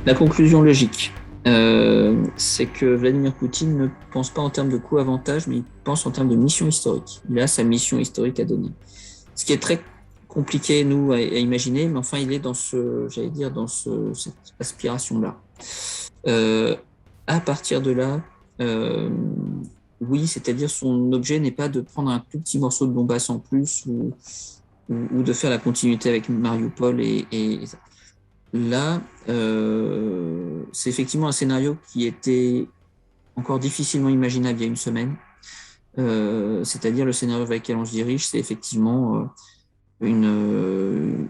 La conclusion logique, c'est que Vladimir Poutine ne pense pas en termes de coût-avantage, mais il pense en termes de mission historique. Il a sa mission historique à donner. Ce qui est très compliqué, nous, à imaginer, mais enfin, il est dans cette aspiration-là. Euh, à partir de là, euh, oui, c'est-à-dire son objet n'est pas de prendre un tout petit morceau de Donbass en plus ou de faire la continuité avec Mariupol et ça. Là, c'est effectivement un scénario qui était encore difficilement imaginable il y a une semaine. C'est-à-dire le scénario vers lequel on se dirige, c'est effectivement une, euh,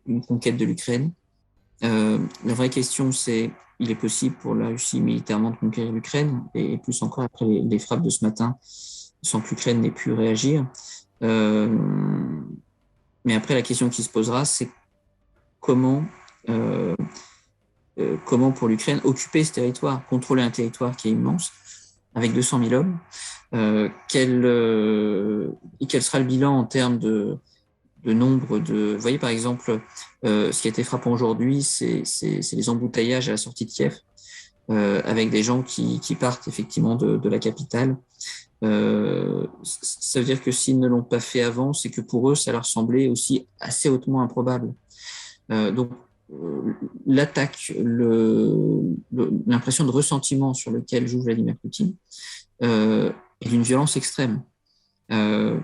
une conquête de l'Ukraine. La vraie question, c'est il est possible pour la Russie militairement de conquérir l'Ukraine, et plus encore après les frappes de ce matin, sans que l'Ukraine n'ait pu réagir. Euh, mais après, la question qui se posera, c'est comment euh, comment pour l'Ukraine occuper ce territoire, contrôler un territoire qui est immense, avec 200 000 hommes. Quel sera le bilan en termes de nombre de... Vous voyez, par exemple, ce qui a été frappant aujourd'hui, c'est les embouteillages à la sortie de Kiev, avec des gens qui partent effectivement de la capitale. Ça veut dire que s'ils ne l'ont pas fait avant, c'est que pour eux, ça leur semblait aussi assez hautement improbable. Donc, l'attaque, l'impression de ressentiment sur lequel joue Vladimir Poutine est d'une violence extrême. Euh,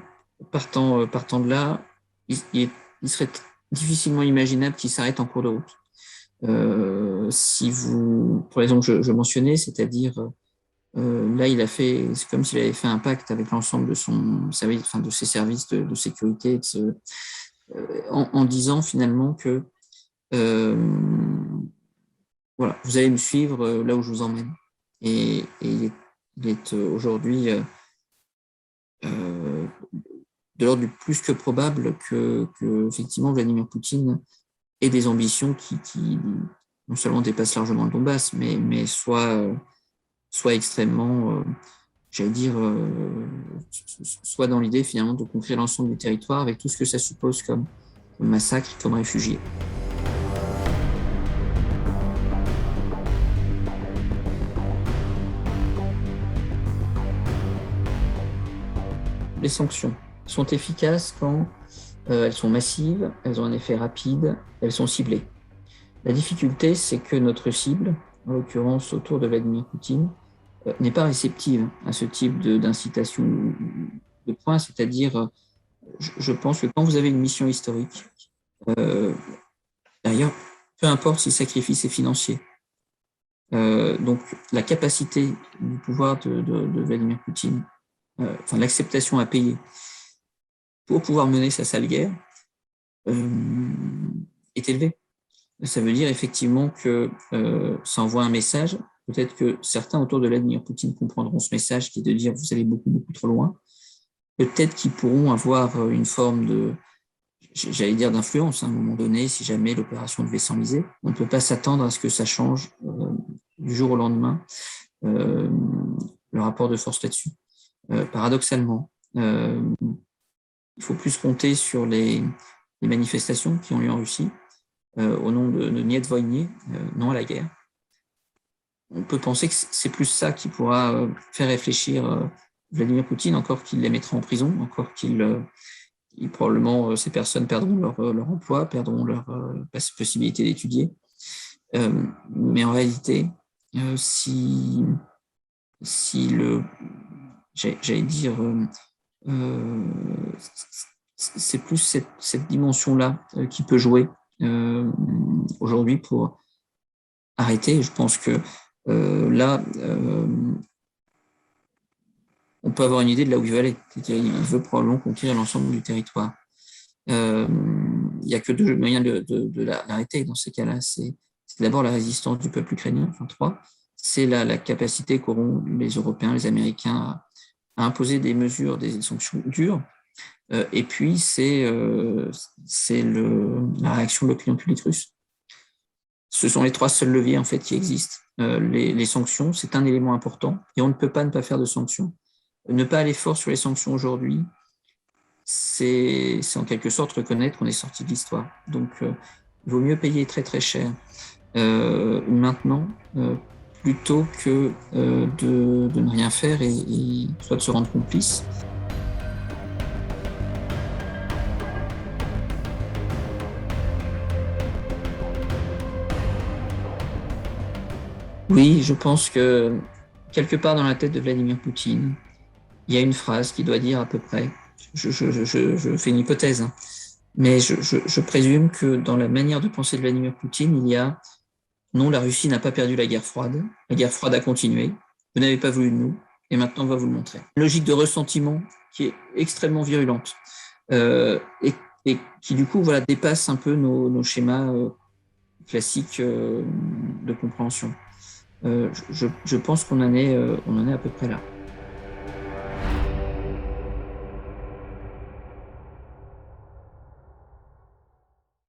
partant de là, il serait difficilement imaginable qu'il s'arrête en cours de route. Si vous, pour l'exemple que je mentionnais, c'est-à-dire là, c'est comme s'il avait fait un pacte avec l'ensemble de de ses services de sécurité, en disant finalement que euh, voilà, vous allez me suivre là où je vous emmène. Et il est aujourd'hui euh, de l'ordre du plus que probable que effectivement Vladimir Poutine ait des ambitions qui non seulement dépassent largement le Donbass, mais soit extrêmement, j'allais dire, soit dans l'idée finalement de conquérir l'ensemble du territoire avec tout ce que ça suppose comme massacre, comme réfugiés. Les sanctions sont efficaces quand elles sont massives, elles ont un effet rapide, elles sont ciblées. La difficulté, c'est que notre cible, en l'occurrence autour de Vladimir Poutine, n'est pas réceptive à ce type d'incitation de points, c'est-à-dire, je pense que quand vous avez une mission historique, euh, d'ailleurs, peu importe si le sacrifice est financier, donc la capacité du pouvoir de Vladimir Poutine, enfin l'acceptation à payer pour pouvoir mener sa sale guerre, est élevée. Ça veut dire effectivement que ça envoie un message. Peut-être que certains autour de Vladimir Poutine comprendront ce message qui est de dire vous allez beaucoup, beaucoup trop loin. Peut-être qu'ils pourront avoir une forme j'allais dire d'influence à un moment donné, si jamais l'opération devait s'enliser. On ne peut pas s'attendre à ce que ça change du jour au lendemain euh, le rapport de force là-dessus. Paradoxalement, il faut plus compter sur les manifestations qui ont lieu en Russie au nom de Niet Vojny, non à la guerre. On peut penser que c'est plus ça qui pourra faire réfléchir Vladimir Poutine, encore qu'il les mettra en prison, encore probablement ces personnes perdront leur emploi, perdront leur possibilité d'étudier. Mais en réalité, si le, j'allais dire, c'est plus cette dimension-là qui peut jouer aujourd'hui pour arrêter. Je pense que là, on peut avoir une idée de là où il veut aller. C'est-à-dire, il veut probablement conquérir l'ensemble du territoire. Il n'y a que deux moyens de l'arrêter dans ces cas-là. C'est d'abord la résistance du peuple ukrainien, enfin trois. C'est la capacité qu'auront les Européens, les Américains à imposer des mesures, des sanctions dures. Et puis, c'est la réaction de l'opinion publique russe. Ce sont les trois seuls leviers en fait qui existent. Les sanctions, c'est un élément important et on ne peut pas ne pas faire de sanctions. Ne pas aller fort sur les sanctions aujourd'hui, c'est en quelque sorte reconnaître qu'on est sorti de l'histoire. Donc, il vaut mieux payer très très cher maintenant, plutôt que de ne rien faire et soit de se rendre complice. Oui, je pense que quelque part dans la tête de Vladimir Poutine, il y a une phrase qui doit dire à peu près, je fais une hypothèse, hein, mais je présume que dans la manière de penser de Vladimir Poutine, il y a non, la Russie n'a pas perdu la guerre froide. La guerre froide a continué. Vous n'avez pas voulu de nous, et maintenant on va vous le montrer. Une logique de ressentiment qui est extrêmement virulente et qui du coup voilà, dépasse un peu nos schémas classiques de compréhension. Je pense qu'on en est à peu près là.